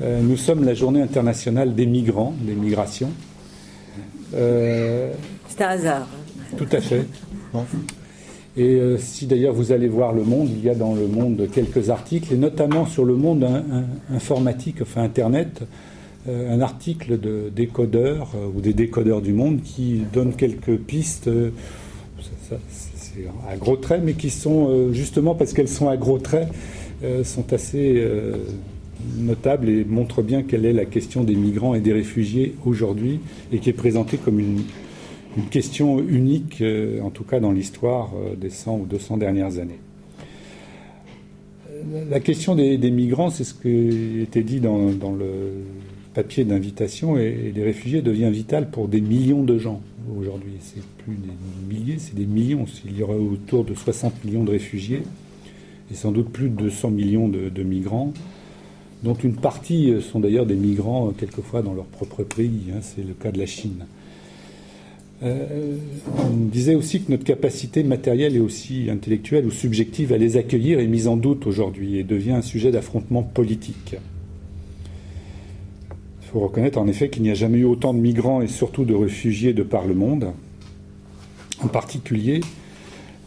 Nous sommes la journée internationale des migrants, des migrations. C'est un hasard. Tout à fait. Et si d'ailleurs vous allez voir Le Monde, il y a dans Le Monde quelques articles, et notamment sur le monde informatique, enfin Internet, un article de décodeurs ou des décodeurs du monde qui donne quelques pistes, c'est à gros traits, mais qui sont, justement parce qu'elles sont à gros traits, sont assez notables et montrent bien quelle est la question des migrants et des réfugiés aujourd'hui, et qui est présentée comme une question unique, en tout cas dans l'histoire des 100 ou 200 dernières années. La question des migrants, c'est ce qui était dit dans le papier d'invitation, et les réfugiés devient vital pour des millions de gens aujourd'hui. C'est plus des milliers, c'est des millions. Il y aura autour de 60 millions de réfugiés et sans doute plus de 200 millions de migrants, dont une partie sont d'ailleurs des migrants quelquefois dans leur propre pays. C'est le cas de la Chine. On disait aussi que notre capacité matérielle et aussi intellectuelle ou subjective à les accueillir est mise en doute aujourd'hui et devient un sujet d'affrontement politique. Il faut reconnaître en effet qu'il n'y a jamais eu autant de migrants et surtout de réfugiés de par le monde. En particulier,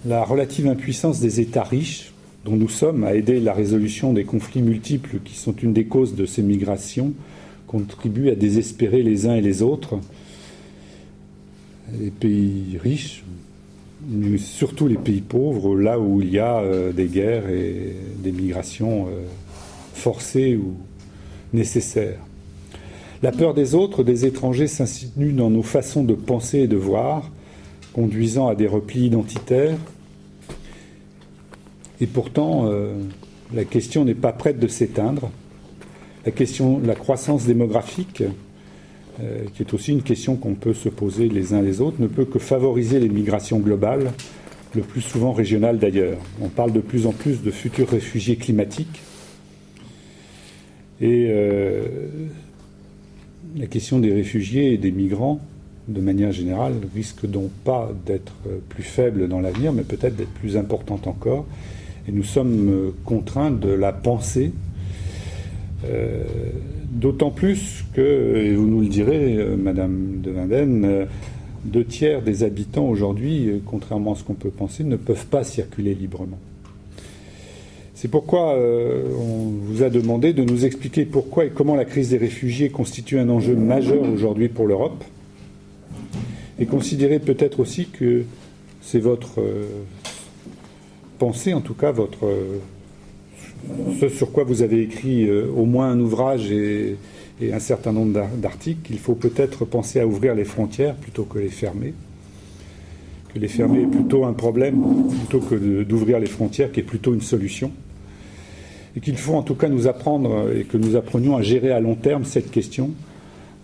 la relative impuissance des États riches, dont nous sommes, à aider la résolution des conflits multiples qui sont une des causes de ces migrations, contribue à désespérer les uns et les autres. Les pays riches, mais surtout les pays pauvres, là où il y a des guerres et des migrations forcées ou nécessaires. La peur des autres, des étrangers, s'insinue dans nos façons de penser et de voir, conduisant à des replis identitaires. Et pourtant, la question n'est pas prête de s'éteindre. La croissance démographique, qui est aussi une question qu'on peut se poser les uns les autres, ne peut que favoriser les migrations globales, le plus souvent régionales d'ailleurs. On parle de plus en plus de futurs réfugiés climatiques. Et la question des réfugiés et des migrants, de manière générale, risque donc pas d'être plus faible dans l'avenir, mais peut-être d'être plus importante encore. Et nous sommes contraints de la penser, d'autant plus que, et vous nous le direz, Madame de Winden, 2/3 des habitants aujourd'hui, contrairement à ce qu'on peut penser, ne peuvent pas circuler librement. C'est pourquoi on vous a demandé de nous expliquer pourquoi et comment la crise des réfugiés constitue un enjeu majeur aujourd'hui pour l'Europe, et considérer peut-être aussi que c'est votre pensée, en tout cas ce sur quoi vous avez écrit au moins un ouvrage et un certain nombre d'articles, qu'il faut peut-être penser à ouvrir les frontières plutôt que les fermer. Que les fermer est plutôt un problème plutôt que d'ouvrir les frontières, qui est plutôt une solution. Et qu'il faut en tout cas nous apprendre et que nous apprenions à gérer à long terme cette question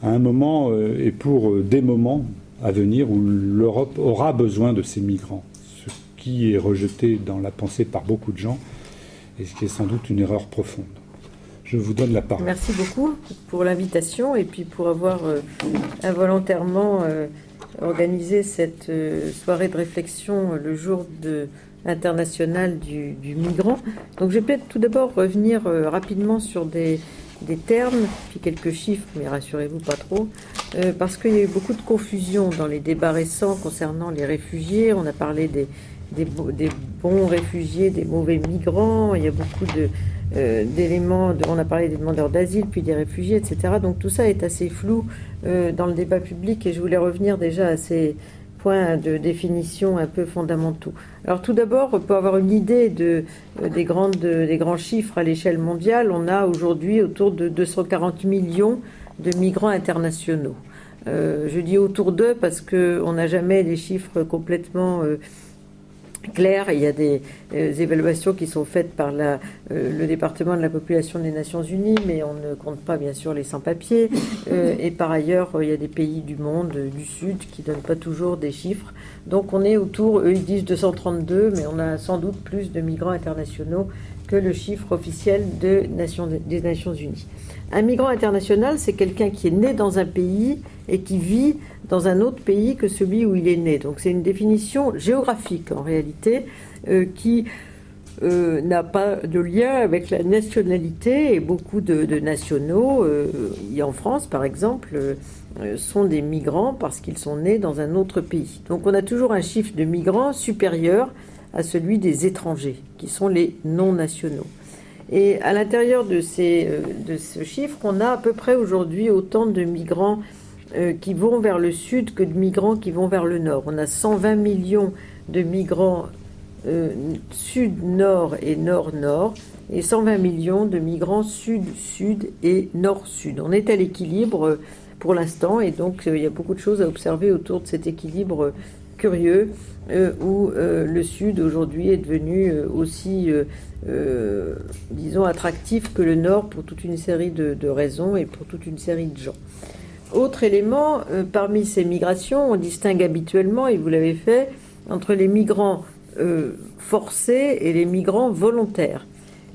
à un moment et pour des moments à venir où l'Europe aura besoin de ces migrants, ce qui est rejeté dans la pensée par beaucoup de gens et ce qui est sans doute une erreur profonde. Je vous donne la parole. Merci beaucoup pour l'invitation et puis pour avoir involontairement organisé cette soirée de réflexion le jour international du migrant. Donc je vais peut-être tout d'abord revenir rapidement sur des termes, puis quelques chiffres, mais rassurez-vous pas trop, parce qu'il y a eu beaucoup de confusion dans les débats récents concernant les réfugiés. On a parlé des bons réfugiés, des mauvais migrants, il y a beaucoup d'éléments, on a parlé des demandeurs d'asile, puis des réfugiés, etc. Donc tout ça est assez flou dans le débat public et je voulais revenir déjà à ces points de définition un peu fondamentaux. Alors tout d'abord, pour avoir une idée des grands chiffres à l'échelle mondiale, on a aujourd'hui autour de 240 millions de migrants internationaux. Je dis autour d'eux parce qu'on n'a jamais des chiffres complètement clair. Il y a des évaluations qui sont faites par le département de la population des Nations Unies, mais on ne compte pas bien sûr les sans-papiers. Et par ailleurs, il y a des pays du monde du Sud qui ne donnent pas toujours des chiffres. Donc on est autour, eux ils disent 232, mais on a sans doute plus de migrants internationaux que le chiffre officiel des Nations Unies. Un migrant international, c'est quelqu'un qui est né dans un pays et qui vit dans un autre pays que celui où il est né. Donc c'est une définition géographique en réalité qui n'a pas de lien avec la nationalité, et beaucoup de nationaux, en France par exemple, sont des migrants parce qu'ils sont nés dans un autre pays. Donc on a toujours un chiffre de migrants supérieur à celui des étrangers, qui sont les non-nationaux. Et à l'intérieur de ce chiffre, on a à peu près aujourd'hui autant de migrants qui vont vers le sud que de migrants qui vont vers le nord. On a 120 millions de migrants sud-nord et nord-nord, et 120 millions de migrants sud-sud et nord-sud. On est à l'équilibre pour l'instant, et donc il y a beaucoup de choses à observer autour de cet équilibre curieux où le Sud aujourd'hui est devenu aussi, disons, attractif que le Nord pour toute une série de raisons et pour toute une série de gens. Autre élément, parmi ces migrations, on distingue habituellement, et vous l'avez fait, entre les migrants forcés et les migrants volontaires.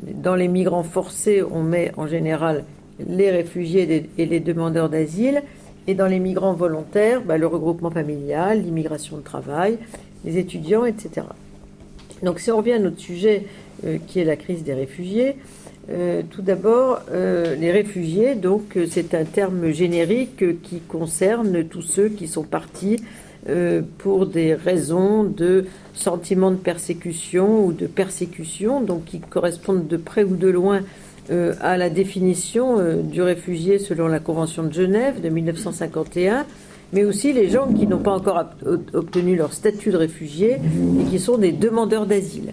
Dans les migrants forcés, on met en général les réfugiés et les demandeurs d'asile, et dans les migrants volontaires, le regroupement familial, l'immigration de travail, les étudiants, etc. Donc si on revient à notre sujet qui est la crise des réfugiés, tout d'abord, les réfugiés, donc c'est un terme générique qui concerne tous ceux qui sont partis pour des raisons de sentiment de persécution ou de persécution, donc qui correspondent de près ou de loin à la définition du réfugié selon la Convention de Genève de 1951, mais aussi les gens qui n'ont pas encore obtenu leur statut de réfugié et qui sont des demandeurs d'asile.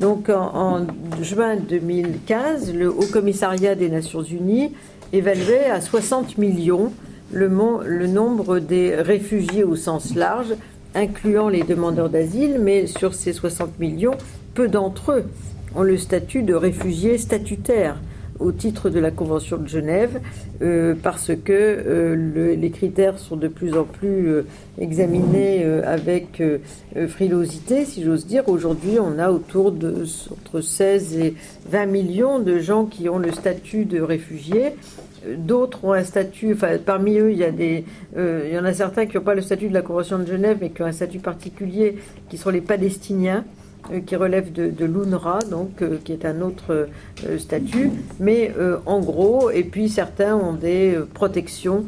Donc en juin 2015, le Haut Commissariat des Nations Unies évaluait à 60 millions le nombre des réfugiés au sens large, incluant les demandeurs d'asile, mais sur ces 60 millions, peu d'entre eux ont le statut de réfugiés statutaires au titre de la Convention de Genève, parce que les critères sont de plus en plus examinés avec frilosité, si j'ose dire. Aujourd'hui, on a entre 16 et 20 millions de gens qui ont le statut de réfugiés. D'autres ont un statut, parmi eux, il y en a certains qui n'ont pas le statut de la Convention de Genève, mais qui ont un statut particulier, qui sont les Palestiniens, qui relèvent de l'UNRWA, donc qui est un autre statut, mais en gros, et puis certains ont des protections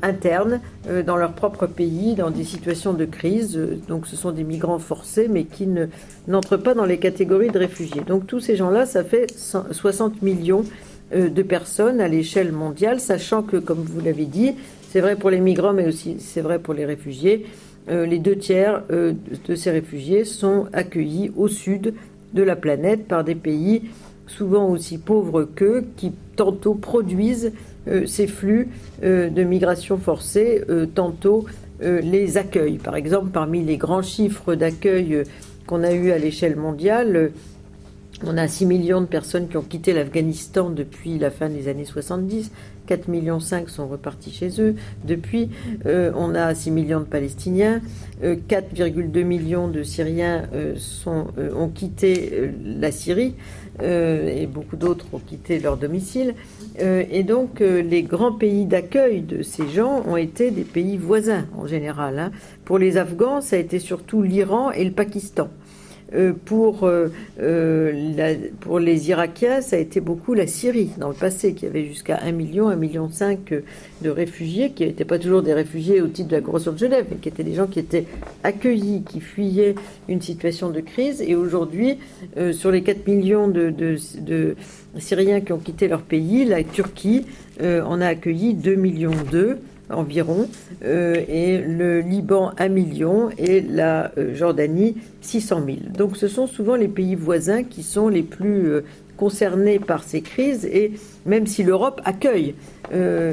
internes dans leur propre pays, dans des situations de crise, donc ce sont des migrants forcés, mais qui n'entrent pas dans les catégories de réfugiés. Donc tous ces gens-là, ça fait 60 millions de personnes à l'échelle mondiale, sachant que, comme vous l'avez dit, c'est vrai pour les migrants, mais aussi c'est vrai pour les réfugiés. Les 2/3 de ces réfugiés sont accueillis au sud de la planète par des pays souvent aussi pauvres qu'eux, qui tantôt produisent ces flux de migration forcée, tantôt les accueillent. Par exemple, parmi les grands chiffres d'accueil qu'on a eu à l'échelle mondiale, on a 6 millions de personnes qui ont quitté l'Afghanistan depuis la fin des années 70. 4,5 millions sont repartis chez eux. Depuis, on a 6 millions de Palestiniens. 4,2 millions de Syriens ont quitté la Syrie. Et beaucoup d'autres ont quitté leur domicile. Et donc, les grands pays d'accueil de ces gens ont été des pays voisins, en général. Pour les Afghans, ça a été surtout l'Iran et le Pakistan. Pour les Irakiens, ça a été beaucoup la Syrie dans le passé, qui avait jusqu'à 1 million, 1,5 million de réfugiés, qui n'étaient pas toujours des réfugiés au titre de la Convention de Genève, mais qui étaient des gens qui étaient accueillis, qui fuyaient une situation de crise. Et aujourd'hui, sur les 4 millions de Syriens qui ont quitté leur pays, la Turquie en a accueilli 2,2 millions environ, et le Liban 1 million et la Jordanie 600 000. Donc ce sont souvent les pays voisins qui sont les plus concernés par ces crises, et même si l'Europe accueille,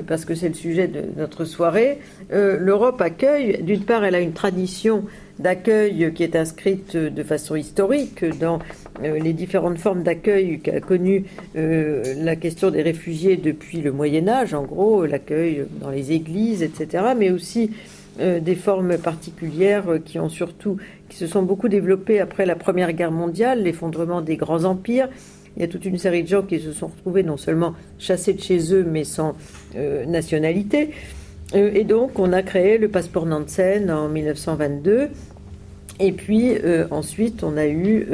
parce que c'est le sujet de notre soirée, l'Europe accueille, d'une part elle a une tradition d'accueil qui est inscrite de façon historique dans les différentes formes d'accueil qu'a connu la question des réfugiés depuis le Moyen-Âge, en gros, l'accueil dans les églises, etc., mais aussi des formes particulières qui se sont beaucoup développées après la Première Guerre mondiale, l'effondrement des grands empires. Il y a toute une série de gens qui se sont retrouvés non seulement chassés de chez eux, mais sans nationalité. Et donc, on a créé le passeport Nansen en 1922. Et puis ensuite, on a eu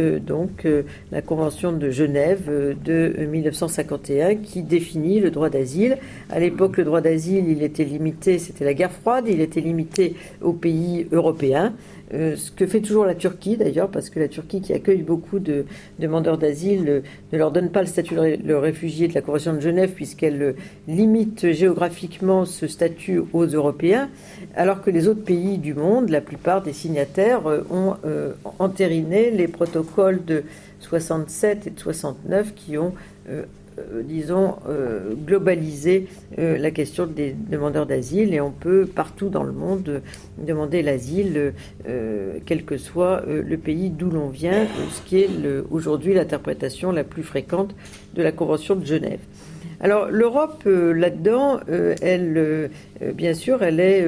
la Convention de Genève de 1951 qui définit le droit d'asile. À l'époque, le droit d'asile, il était limité, c'était la guerre froide, il était limité aux pays européens. Ce que fait toujours la Turquie d'ailleurs, parce que la Turquie qui accueille beaucoup de demandeurs d'asile ne leur donne pas le statut de réfugié de la Convention de Genève, puisqu'elle limite géographiquement ce statut aux Européens, alors que les autres pays du monde, la plupart des signataires, ont entériné les protocoles de 67 et de 69 qui ont globaliser la question des demandeurs d'asile, et on peut partout dans le monde demander l'asile, quel que soit le pays d'où l'on vient, ce qui est aujourd'hui l'interprétation la plus fréquente de la Convention de Genève. Alors l'Europe, là-dedans, bien sûr, elle est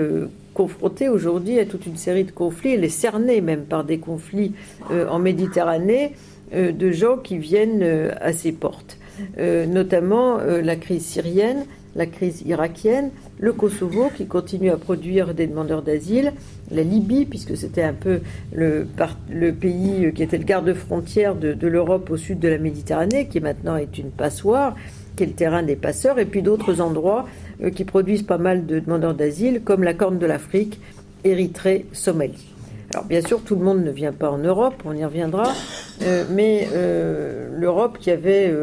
confrontée aujourd'hui à toute une série de conflits, elle est cernée même par des conflits en Méditerranée de gens qui viennent à ses portes. Notamment la crise syrienne, la crise irakienne, le Kosovo qui continue à produire des demandeurs d'asile, la Libye, puisque c'était un peu le pays qui était le garde-frontière de l'Europe au sud de la Méditerranée, qui maintenant est une passoire, qui est le terrain des passeurs, et puis d'autres endroits qui produisent pas mal de demandeurs d'asile, comme la Corne de l'Afrique, Érythrée, Somalie. Alors bien sûr, tout le monde ne vient pas en Europe, on y reviendra, mais l'Europe qui avait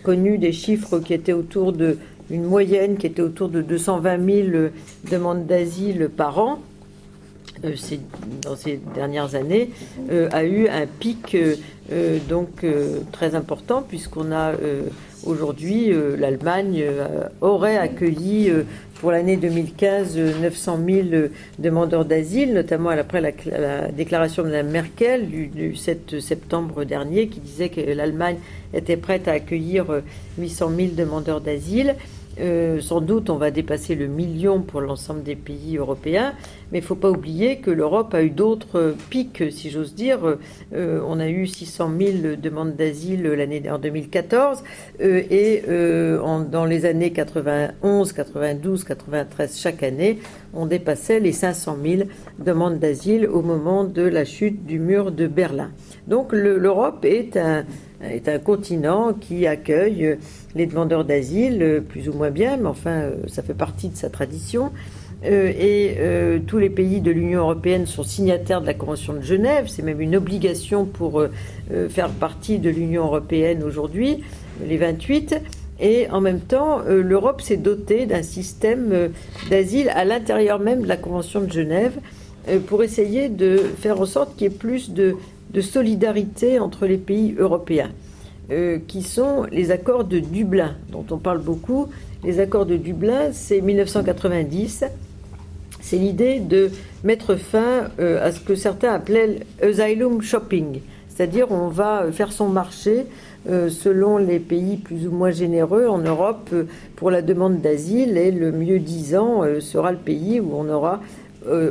connu des chiffres qui étaient autour d'une moyenne qui était autour de 220 000 demandes d'asile par an, dans ces dernières années, a eu un pic très important, puisqu'on a aujourd'hui, l'Allemagne aurait accueilli pour l'année 2015 900 000 demandeurs d'asile, notamment après la déclaration de la Merkel du 7 septembre dernier, qui disait que l'Allemagne était prête à accueillir 800 000 demandeurs d'asile. Sans doute on va dépasser le million pour l'ensemble des pays européens, mais il ne faut pas oublier que l'Europe a eu d'autres pics, si j'ose dire. On a eu 600 000 demandes d'asile en 2014, dans les années 91, 92, 93, chaque année, on dépassait les 500 000 demandes d'asile au moment de la chute du mur de Berlin. Donc l'Europe est un continent qui accueille les demandeurs d'asile plus ou moins bien, mais enfin ça fait partie de sa tradition. Tous les pays de l'Union européenne sont signataires de la Convention de Genève. C'est même une obligation pour faire partie de l'Union européenne aujourd'hui, les 28. Et en même temps, l'Europe s'est dotée d'un système d'asile à l'intérieur même de la Convention de Genève pour essayer de faire en sorte qu'il y ait plus de solidarité entre les pays européens, qui sont les accords de Dublin, dont on parle beaucoup. Les accords de Dublin, c'est 1990. C'est l'idée de mettre fin à ce que certains appelaient l'asylum shopping, c'est-à-dire on va faire son marché selon les pays plus ou moins généreux en Europe pour la demande d'asile, et le mieux disant sera le pays où on aura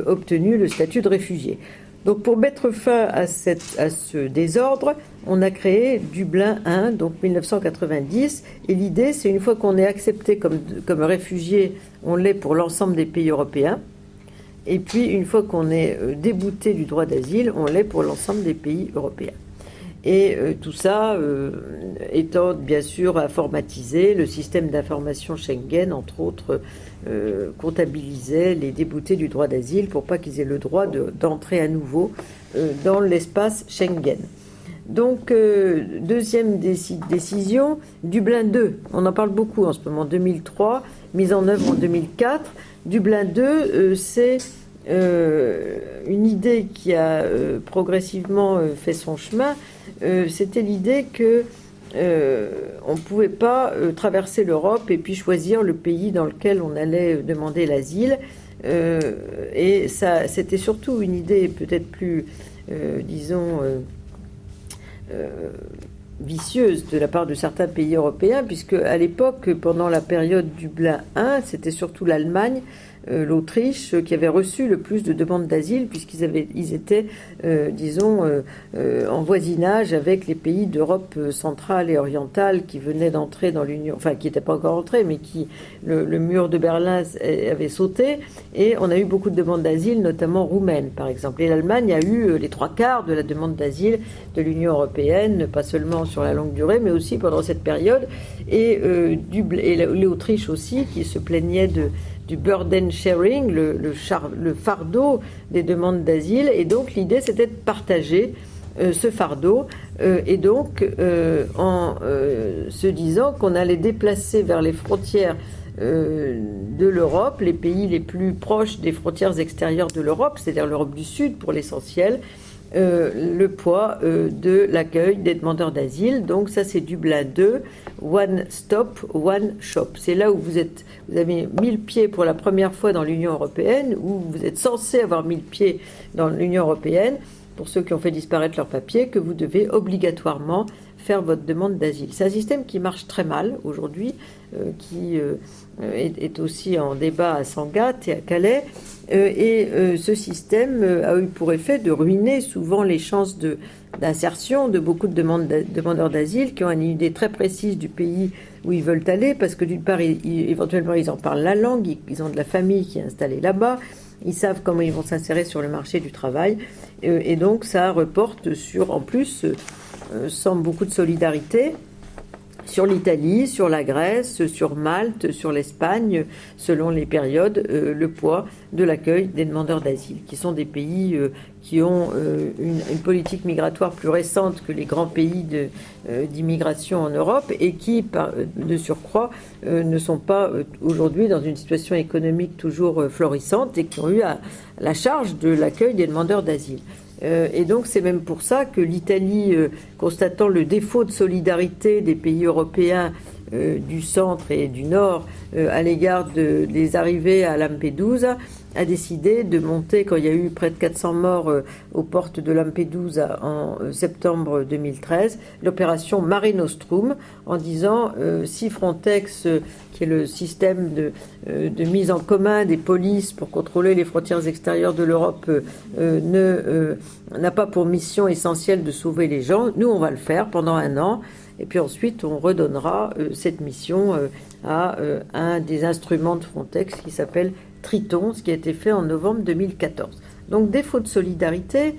obtenu le statut de réfugié. Donc pour mettre fin à ce désordre, on a créé Dublin 1, donc 1990, et l'idée c'est une fois qu'on est accepté comme réfugié, on l'est pour l'ensemble des pays européens, et puis une fois qu'on est débouté du droit d'asile, on l'est pour l'ensemble des pays européens. Et tout ça étant bien sûr informatisé, le système d'information Schengen, entre autres, comptabilisait les déboutés du droit d'asile pour pas qu'ils aient le droit d'entrer à nouveau dans l'espace Schengen. Donc, deuxième décision, Dublin 2, on en parle beaucoup en ce moment, 2003, mise en œuvre en 2004. Dublin 2, c'est une idée qui a progressivement fait son chemin. C'était l'idée que on ne pouvait pas traverser l'Europe et puis choisir le pays dans lequel on allait demander l'asile. Et ça, c'était surtout une idée peut-être plus, vicieuse de la part de certains pays européens, puisque à l'époque, pendant la période Dublin 1, c'était surtout l'Allemagne l'Autriche, qui avait reçu le plus de demandes d'asile, ils étaient, en voisinage avec les pays d'Europe centrale et orientale qui venaient d'entrer dans l'Union, enfin qui n'étaient pas encore entrés, mais le mur de Berlin avait sauté, et on a eu beaucoup de demandes d'asile, notamment roumaines, par exemple. Et l'Allemagne a eu les 3/4 de la demande d'asile de l'Union européenne, pas seulement sur la longue durée, mais aussi pendant cette période, et l'Autriche aussi, qui se plaignait du burden sharing, le fardeau des demandes d'asile. Et donc l'idée, c'était de partager ce fardeau, et donc en se disant qu'on allait déplacer vers les frontières de l'Europe, les pays les plus proches des frontières extérieures de l'Europe, c'est-à-dire l'Europe du Sud pour l'essentiel, le poids de l'accueil des demandeurs d'asile. Donc ça, c'est Dublin 2, One Stop, One Shop. C'est là où vous avez mis le pied pour la première fois dans l'Union européenne, où vous êtes censé avoir mis le pied dans l'Union européenne, pour ceux qui ont fait disparaître leurs papiers, que vous devez obligatoirement faire votre demande d'asile. C'est un système qui marche très mal aujourd'hui, qui est aussi en débat à Sangatte et à Calais. Ce système a eu pour effet de ruiner souvent les chances d'insertion de beaucoup de demandeurs d'asile qui ont une idée très précise du pays où ils veulent aller, parce que d'une part, éventuellement, ils en parlent la langue, ils ont de la famille qui est installée là-bas, ils savent comment ils vont s'insérer sur le marché du travail, et donc ça reporte sur, en plus, sans beaucoup de solidarité, sur l'Italie, sur la Grèce, sur Malte, sur l'Espagne, selon les périodes, le poids de l'accueil des demandeurs d'asile, qui sont des pays qui ont une politique migratoire plus récente que les grands pays d'immigration en Europe, et qui, de surcroît, ne sont pas aujourd'hui dans une situation économique toujours florissante, et qui ont eu la charge de l'accueil des demandeurs d'asile. Et donc c'est même pour ça que l'Italie, constatant le défaut de solidarité des pays européens du centre et du nord à l'égard des arrivées à Lampedusa, a décidé de monter, quand il y a eu près de 400 morts aux portes de Lampedusa en septembre 2013, l'opération Mare Nostrum, en disant si Frontex, qui est le système de mise en commun des polices pour contrôler les frontières extérieures de l'Europe, n'a pas pour mission essentielle de sauver les gens, nous on va le faire pendant 1 an. Et puis ensuite, on redonnera cette mission à un des instruments de Frontex qui s'appelle Triton, ce qui a été fait en novembre 2014. Donc défaut de solidarité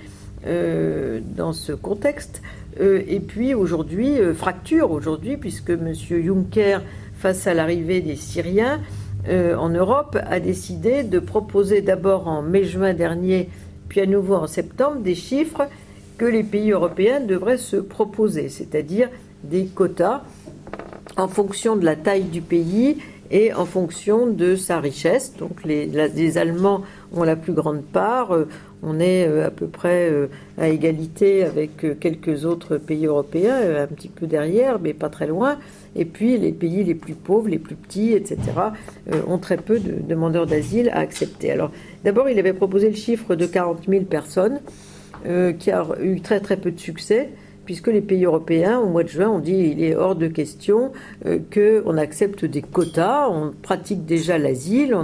dans ce contexte. Et puis aujourd'hui, fracture aujourd'hui, puisque M. Juncker, face à l'arrivée des Syriens en Europe, a décidé de proposer d'abord en mai-juin dernier, puis à nouveau en septembre, des chiffres que les pays européens devraient se proposer, c'est-à-dire des quotas en fonction de la taille du pays et en fonction de sa richesse. Donc les Allemands ont la plus grande part, on est à peu près à égalité avec quelques autres pays européens, un petit peu derrière, mais pas très loin. Et puis les pays les plus pauvres, les plus petits, etc., ont très peu de demandeurs d'asile à accepter. Alors d'abord, il avait proposé le chiffre de 40 000 personnes, qui a eu très très peu de succès, puisque les pays européens, au mois de juin, ont dit qu'il est hors de question qu'on accepte des quotas, on pratique déjà l'asile,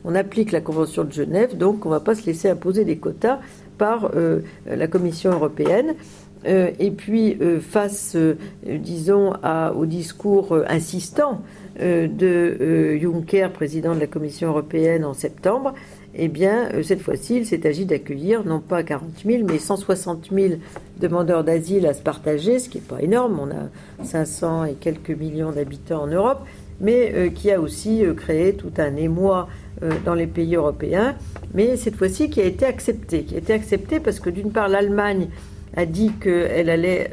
on applique la Convention de Genève, donc on ne va pas se laisser imposer des quotas par la Commission européenne. Et puis, face, disons, au discours insistant de Juncker, président de la Commission européenne en septembre, eh bien, cette fois-ci, il s'est agi d'accueillir non pas 40 000, mais 160 000 demandeurs d'asile à se partager, ce qui n'est pas énorme. On a 500 et quelques millions d'habitants en Europe, mais qui a aussi créé tout un émoi dans les pays européens, mais cette fois-ci qui a été accepté parce que d'une part, l'Allemagne a dit qu'elle elle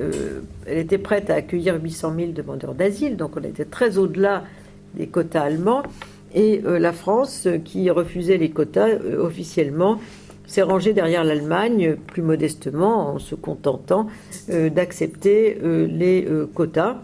était prête à accueillir 800 000 demandeurs d'asile, donc on était très au-delà des quotas allemands. Et la France, qui refusait les quotas officiellement, s'est rangée derrière l'Allemagne, plus modestement, en se contentant d'accepter les quotas.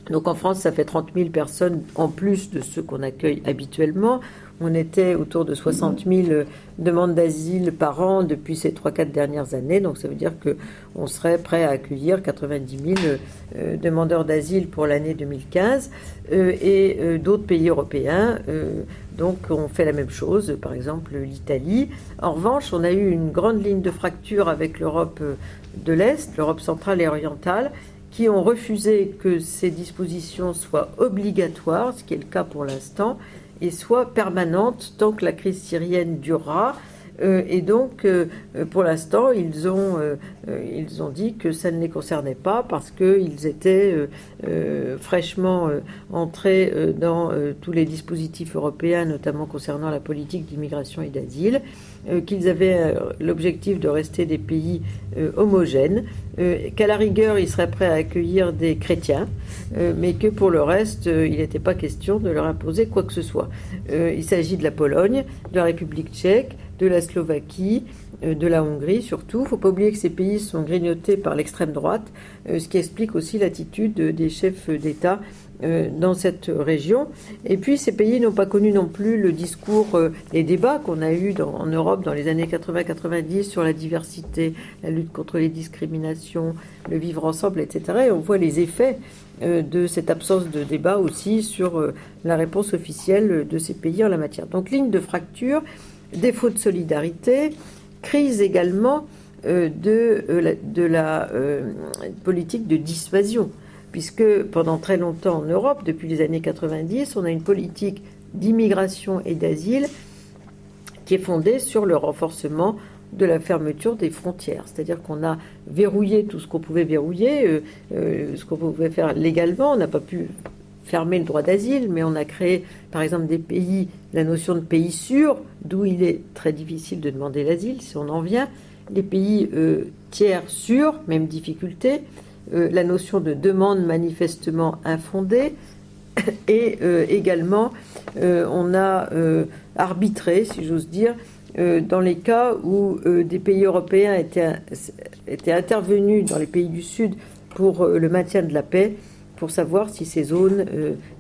Donc en France, ça fait 30 000 personnes en plus de ceux qu'on accueille habituellement. On était autour de 60 000 demandes d'asile par an depuis ces 3-4 dernières années. Donc ça veut dire qu'on serait prêt à accueillir 90 000 demandeurs d'asile pour l'année 2015. Et d'autres pays européens donc ont fait la même chose, par exemple l'Italie. En revanche, on a eu une grande ligne de fracture avec l'Europe de l'Est, l'Europe centrale et orientale, qui ont refusé que ces dispositions soient obligatoires, ce qui est le cas pour l'instant, et soient permanentes tant que la crise syrienne durera. Et donc, pour l'instant, ils ont dit que ça ne les concernait pas parce qu'ils étaient fraîchement entrés dans tous les dispositifs européens, notamment concernant la politique d'immigration et d'asile, qu'ils avaient l'objectif de rester des pays homogènes, qu'à la rigueur, ils seraient prêts à accueillir des chrétiens, mais que pour le reste, il n'était pas question de leur imposer quoi que ce soit. Il s'agit de la Pologne, de la République tchèque, de la Slovaquie, de la Hongrie surtout. Il ne faut pas oublier que ces pays sont grignotés par l'extrême droite, ce qui explique aussi l'attitude des chefs d'État dans cette région. Et puis ces pays n'ont pas connu non plus le discours, les débats qu'on a eus en Europe dans les années 80-90 sur la diversité, la lutte contre les discriminations, le vivre ensemble, etc. Et on voit les effets de cette absence de débat aussi sur la réponse officielle de ces pays en la matière. Donc ligne de fracture, défaut de solidarité, crise également de la politique de dissuasion, puisque pendant très longtemps en Europe, depuis les années 90, on a une politique d'immigration et d'asile qui est fondée sur le renforcement de la fermeture des frontières. C'est-à-dire qu'on a verrouillé tout ce qu'on pouvait verrouiller, ce qu'on pouvait faire légalement. On n'a pas pu fermer le droit d'asile, mais on a créé, par exemple, des pays, la notion de pays sûr, d'où il est très difficile de demander l'asile, si on en vient, les pays tiers sûrs, même difficulté, la notion de demande manifestement infondée, et également, on a arbitré, si j'ose dire, dans les cas où des pays européens étaient intervenus dans les pays du Sud pour le maintien de la paix, pour savoir si ces zones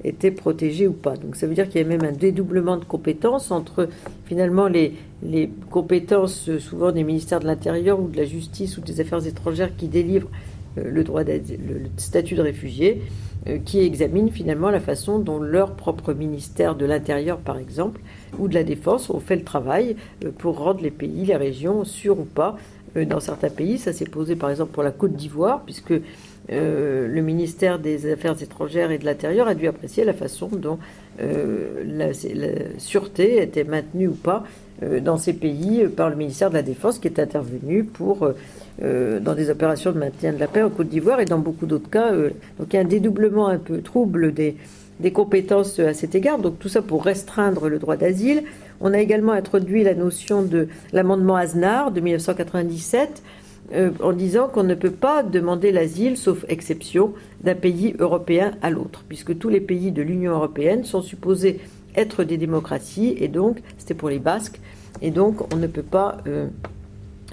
étaient protégées ou pas. Donc ça veut dire qu'il y a même un dédoublement de compétences entre finalement les compétences souvent des ministères de l'Intérieur ou de la Justice ou des Affaires étrangères qui délivrent le statut de réfugié, qui examinent finalement la façon dont leur propre ministère de l'Intérieur, par exemple, ou de la Défense ont fait le travail pour rendre les pays, les régions sûres ou pas. Dans certains pays, ça s'est posé par exemple pour la Côte d'Ivoire, puisque le ministère des Affaires étrangères et de l'Intérieur a dû apprécier la façon dont la sûreté était maintenue ou pas dans ces pays par le ministère de la Défense qui est intervenu pour dans des opérations de maintien de la paix en Côte d'Ivoire et dans beaucoup d'autres cas. Donc il y a un dédoublement un peu trouble des compétences à cet égard. Donc tout ça pour restreindre le droit d'asile. On a également introduit la notion de l'amendement Aznar de 1997 en disant qu'on ne peut pas demander l'asile, sauf exception, d'un pays européen à l'autre, puisque tous les pays de l'Union européenne sont supposés être des démocraties, et donc, c'était pour les Basques, et donc on ne peut pas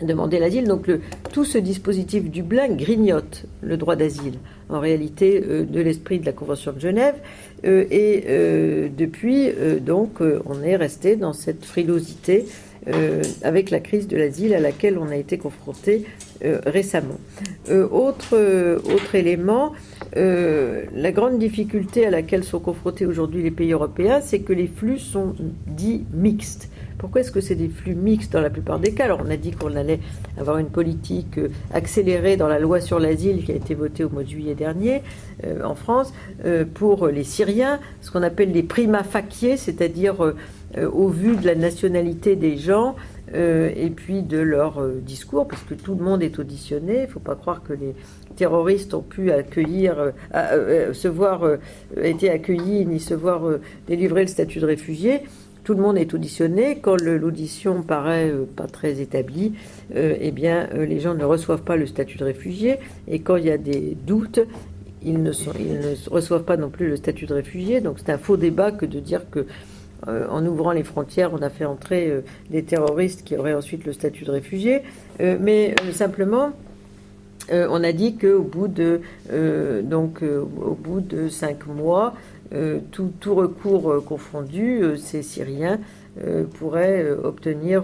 demander l'asile. Donc tout ce dispositif Dublin grignote le droit d'asile, en réalité, de l'esprit de la Convention de Genève, et depuis, donc, on est resté dans cette frilosité avec la crise de l'asile à laquelle on a été confronté récemment. Autre élément, la grande difficulté à laquelle sont confrontés aujourd'hui les pays européens, c'est que les flux sont dits mixtes. Pourquoi est-ce que c'est des flux mixtes dans la plupart des cas? Alors on a dit qu'on allait avoir une politique accélérée dans la loi sur l'asile qui a été votée au mois de juillet dernier en France pour les Syriens, ce qu'on appelle les prima facie, c'est-à-dire au vu de la nationalité des gens et puis de leur discours, parce que tout le monde est auditionné. Il ne faut pas croire que les terroristes ont pu été accueillis ni se voir délivrer le statut de réfugié. Tout le monde est auditionné. Quand l'audition paraît pas très établie, eh bien, les gens ne reçoivent pas le statut de réfugié. Et quand il y a des doutes, ils ne reçoivent pas non plus le statut de réfugié. Donc c'est un faux débat que de dire que en ouvrant les frontières, on a fait entrer des terroristes qui auraient ensuite le statut de réfugié. Mais simplement, on a dit qu'au bout de, au bout de 5 mois, tout recours confondu, ces Syriens pourraient obtenir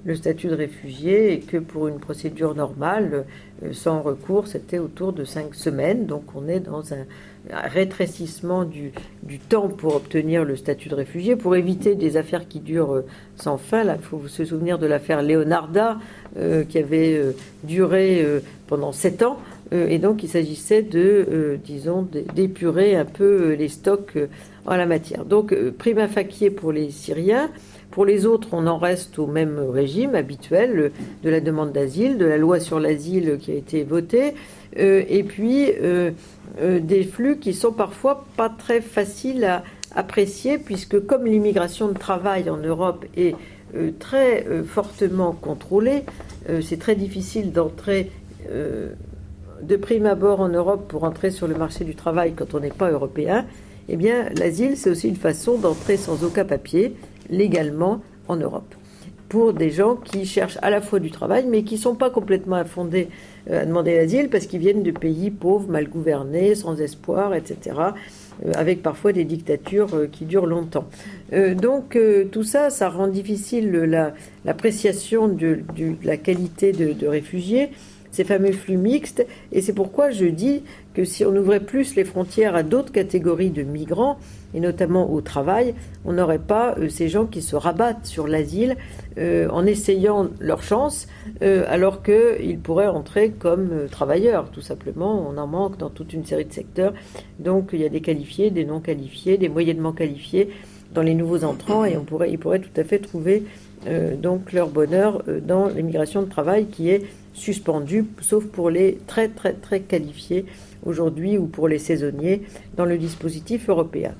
le statut de réfugié, et que pour une procédure normale, sans recours, c'était autour de 5 semaines. Donc on est dans un rétrécissement du temps pour obtenir le statut de réfugié, pour éviter des affaires qui durent sans fin. Là, il faut se souvenir de l'affaire Leonarda, qui avait duré pendant 7 ans. Et donc il s'agissait d'épurer un peu les stocks en la matière. Donc prima facie pour les Syriens. Pour les autres, on en reste au même régime habituel de la demande d'asile, de la loi sur l'asile qui a été votée, et puis des flux qui sont parfois pas très faciles à apprécier, puisque comme l'immigration de travail en Europe est très fortement contrôlée, c'est très difficile d'entrer de prime abord en Europe pour entrer sur le marché du travail quand on n'est pas européen. Eh bien, l'asile, c'est aussi une façon d'entrer sans aucun papier, légalement, en Europe. Pour des gens qui cherchent à la fois du travail, mais qui ne sont pas complètement infondés à demander l'asile, parce qu'ils viennent de pays pauvres, mal gouvernés, sans espoir, etc., avec parfois des dictatures qui durent longtemps. Donc, tout ça, ça rend difficile l'appréciation de la qualité de réfugiés, ces fameux flux mixtes, et c'est pourquoi je dis que si on ouvrait plus les frontières à d'autres catégories de migrants, et notamment au travail, on n'aurait pas ces gens qui se rabattent sur l'asile en essayant leur chance, alors qu'ils pourraient entrer comme travailleurs, tout simplement. On en manque dans toute une série de secteurs, donc il y a des qualifiés, des non qualifiés, des moyennement qualifiés dans les nouveaux entrants, et ils pourraient tout à fait trouver donc leur bonheur dans l'immigration de travail qui est suspendue, sauf pour les très très très qualifiés aujourd'hui, ou pour les saisonniers dans le dispositif européen.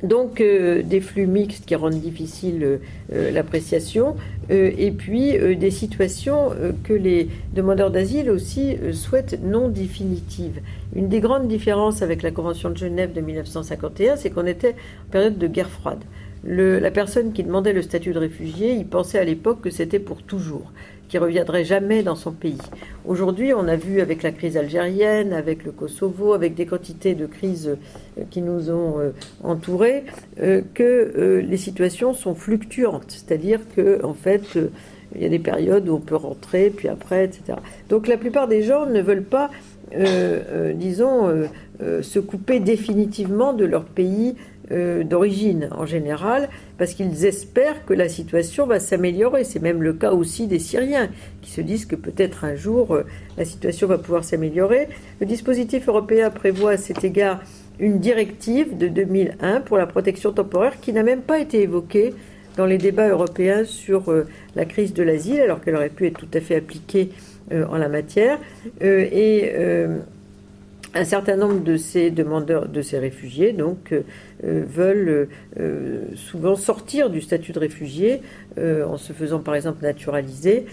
Donc des flux mixtes qui rendent difficile l'appréciation, et puis des situations que les demandeurs d'asile aussi souhaitent non définitives. Une des grandes différences avec la Convention de Genève de 1951, c'est qu'on était en période de guerre froide. La personne qui demandait le statut de réfugié, il pensait à l'époque que c'était pour toujours, qu'il ne reviendrait jamais dans son pays. Aujourd'hui, on a vu avec la crise algérienne, avec le Kosovo, avec des quantités de crises qui nous ont entourés, que les situations sont fluctuantes. C'est-à-dire qu'en fait, il y a des périodes où on peut rentrer, puis après, etc. Donc la plupart des gens ne veulent pas, se couper définitivement de leur pays d'origine en général, parce qu'ils espèrent que la situation va s'améliorer. C'est même le cas aussi des Syriens, qui se disent que peut-être un jour la situation va pouvoir s'améliorer. Le dispositif européen prévoit à cet égard une directive de 2001 pour la protection temporaire qui n'a même pas été évoquée dans les débats européens sur la crise de l'asile, alors qu'elle aurait pu être tout à fait appliquée en la matière. Un certain nombre de ces demandeurs, de ces réfugiés, donc, veulent souvent sortir du statut de réfugié en se faisant par exemple naturaliser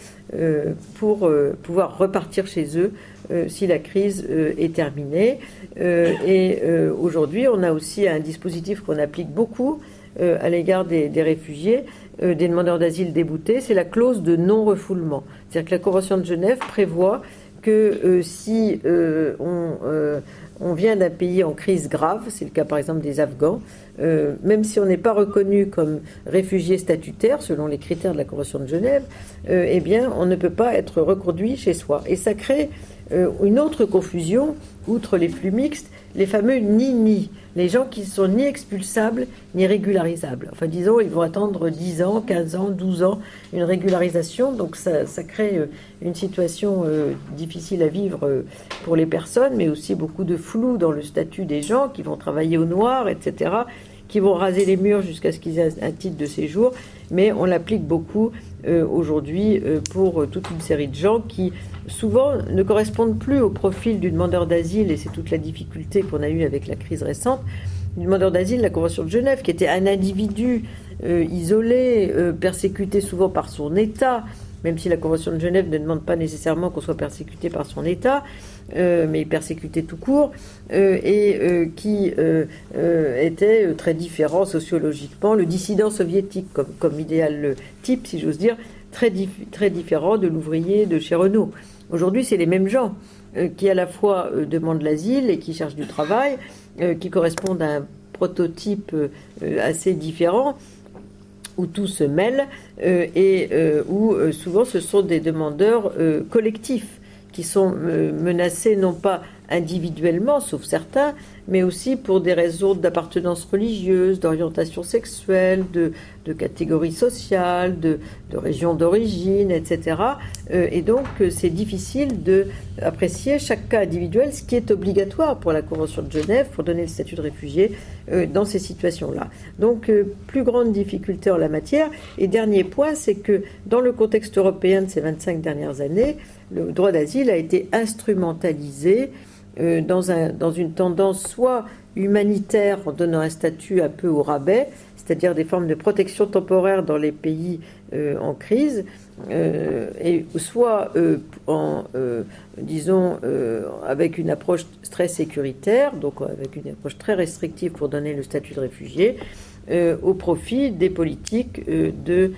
pour pouvoir repartir chez eux si la crise est terminée. Aujourd'hui, on a aussi un dispositif qu'on applique beaucoup à l'égard des réfugiés, des demandeurs d'asile déboutés, c'est la clause de non-refoulement. C'est-à-dire que la Convention de Genève prévoit que si on vient d'un pays en crise grave, c'est le cas par exemple des Afghans, même si on n'est pas reconnu comme réfugié statutaire selon les critères de la Convention de Genève, eh bien on ne peut pas être reconduit chez soi. Et ça crée une autre confusion, outre les flux mixtes, les fameux ni-ni, les gens qui ne sont ni expulsables ni régularisables. Enfin, disons, ils vont attendre 10 ans, 15 ans, 12 ans, une régularisation. Donc ça crée une situation difficile à vivre pour les personnes, mais aussi beaucoup de flou dans le statut des gens qui vont travailler au noir, etc., qui vont raser les murs jusqu'à ce qu'ils aient un titre de séjour. Mais on l'applique beaucoup aujourd'hui pour toute une série de gens qui souvent ne correspondent plus au profil du demandeur d'asile, et c'est toute la difficulté qu'on a eue avec la crise récente, du demandeur d'asile, la Convention de Genève, qui était un individu isolé, persécuté souvent par son État, même si la Convention de Genève ne demande pas nécessairement qu'on soit persécuté par son État, mais persécuté tout court, qui était très différent sociologiquement, le dissident soviétique comme idéal type, si j'ose dire, très différent de l'ouvrier de chez Renault. Aujourd'hui, c'est les mêmes gens qui à la fois demandent l'asile et qui cherchent du travail, qui correspondent à un prototype assez différent, où tout se mêle et où souvent ce sont des demandeurs collectifs qui sont menacés non pas individuellement, sauf certains, mais aussi pour des raisons d'appartenance religieuse, d'orientation sexuelle, de catégorie sociale, de région d'origine, etc. Et donc c'est difficile d'apprécier chaque cas individuel, ce qui est obligatoire pour la Convention de Genève, pour donner le statut de réfugié dans ces situations-là. Donc plus grande difficulté en la matière. Et dernier point, c'est que dans le contexte européen de ces 25 dernières années, le droit d'asile a été instrumentalisé dans une tendance soit humanitaire en donnant un statut un peu au rabais, c'est-à-dire des formes de protection temporaire dans les pays en crise, et soit avec une approche très sécuritaire, donc avec une approche très restrictive pour donner le statut de réfugié, au profit des politiques de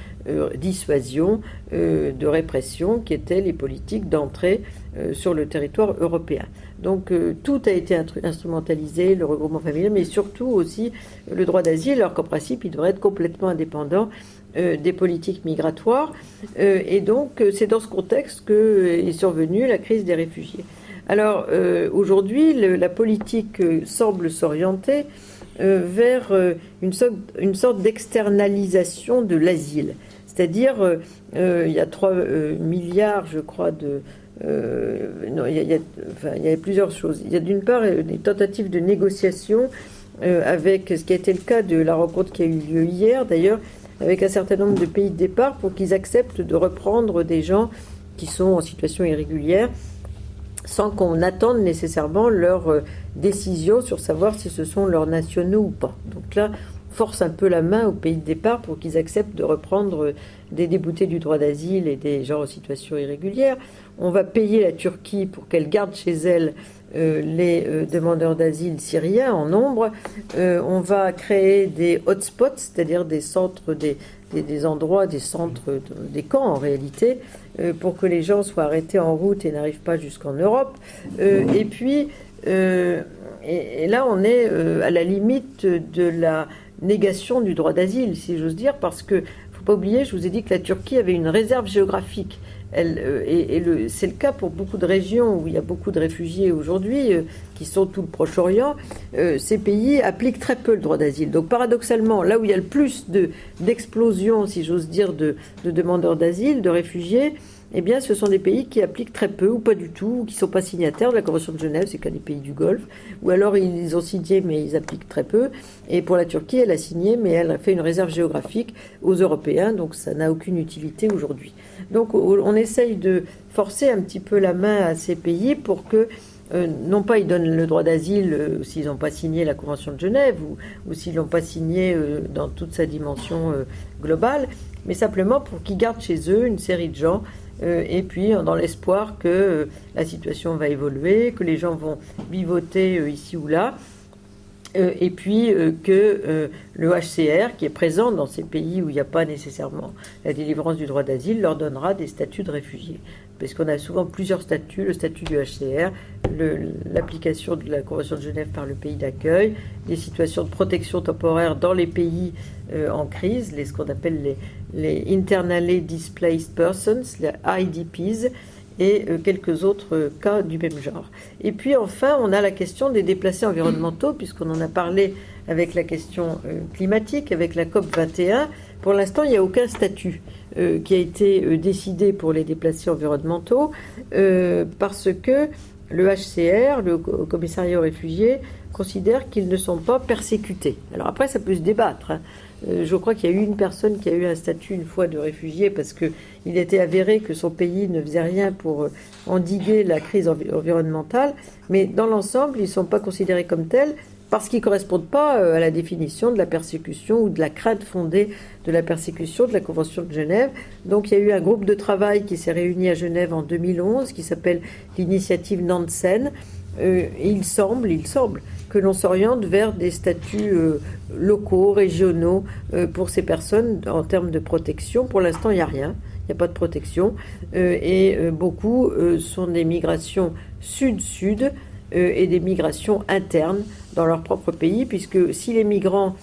dissuasion, de répression, qui étaient les politiques d'entrée sur le territoire européen. Donc tout a été instrumentalisé, le regroupement familial, mais surtout aussi le droit d'asile, alors qu'en principe, il devrait être complètement indépendant des politiques migratoires. Et donc, c'est dans ce contexte qu'est survenue la crise des réfugiés. Alors, aujourd'hui, la politique semble s'orienter vers une sorte d'externalisation de l'asile. C'est-à-dire, il y a 3 milliards, je crois, il y a plusieurs choses. Il y a d'une part des tentatives de négociation avec ce qui a été le cas de la rencontre qui a eu lieu hier, d'ailleurs, avec un certain nombre de pays de départ pour qu'ils acceptent de reprendre des gens qui sont en situation irrégulière sans qu'on attende nécessairement leur décision sur savoir si ce sont leurs nationaux ou pas. Donc là, on force un peu la main aux pays de départ pour qu'ils acceptent de reprendre des déboutés du droit d'asile et des gens en situation irrégulière. On va payer la Turquie pour qu'elle garde chez elle les demandeurs d'asile syriens en nombre. On va créer des hotspots, c'est-à-dire des centres, des endroits, des centres, des camps en réalité, pour que les gens soient arrêtés en route et n'arrivent pas jusqu'en Europe. Et puis, et là, on est à la limite de la négation du droit d'asile, si j'ose dire, parce que, faut pas oublier, je vous ai dit que la Turquie avait une réserve géographique. C'est le cas pour beaucoup de régions où il y a beaucoup de réfugiés aujourd'hui, qui sont tout le Proche-Orient. Ces pays appliquent très peu le droit d'asile. Donc paradoxalement, là où il y a le plus d'explosion, si j'ose dire, de demandeurs d'asile, de réfugiés, eh bien, ce sont des pays qui appliquent très peu ou pas du tout, ou qui ne sont pas signataires de la Convention de Genève, c'est le cas des pays du Golfe, ou alors ils ont signé mais ils appliquent très peu. Et pour la Turquie, elle a signé mais elle a fait une réserve géographique aux Européens, donc ça n'a aucune utilité aujourd'hui. Donc on essaye de forcer un petit peu la main à ces pays pour que non pas ils donnent le droit d'asile s'ils n'ont pas signé la Convention de Genève ou s'ils n'ont pas signé dans toute sa dimension globale, mais simplement pour qu'ils gardent chez eux une série de gens et puis dans l'espoir que la situation va évoluer, que les gens vont vivoter ici ou là, et puis que le HCR, qui est présent dans ces pays où il n'y a pas nécessairement la délivrance du droit d'asile, leur donnera des statuts de réfugiés. Parce qu'on a souvent plusieurs statuts, le statut du HCR, l'application de la Convention de Genève par le pays d'accueil, les situations de protection temporaire dans les pays en crise, ce qu'on appelle les Internally Displaced Persons, les IDPs, et quelques autres cas du même genre. Et puis enfin, on a la question des déplacés environnementaux, puisqu'on en a parlé avec la question climatique, avec la COP 21. Pour l'instant, il n'y a aucun statut qui a été décidé pour les déplacés environnementaux, parce que le HCR, le commissariat aux réfugiés, considère qu'ils ne sont pas persécutés. Alors après, ça peut se débattre, hein. Je crois qu'il y a eu une personne qui a eu un statut une fois de réfugié parce qu'il était avéré que son pays ne faisait rien pour endiguer la crise environnementale, mais dans l'ensemble, ils ne sont pas considérés comme tels parce qu'ils ne correspondent pas à la définition de la persécution ou de la crainte fondée de la persécution de la Convention de Genève. Donc il y a eu un groupe de travail qui s'est réuni à Genève en 2011 qui s'appelle l'initiative Nansen. Il semble que l'on s'oriente vers des statuts locaux, régionaux pour ces personnes en termes de protection. Pour l'instant, il n'y a rien. il n'y a pas de protection. Et beaucoup sont des migrations sud-sud et des migrations internes dans leur propre pays, puisque si les migrants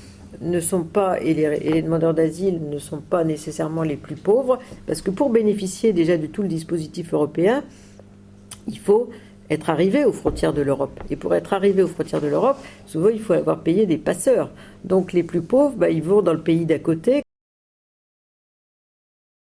ne sont pas, et les demandeurs d'asile ne sont pas nécessairement les plus pauvres, parce que pour bénéficier déjà de tout le dispositif européen, il faut être arrivé aux frontières de l'Europe. Et pour être arrivé aux frontières de l'Europe, souvent il faut avoir payé des passeurs. Donc les plus pauvres, ils vont dans le pays d'à côté,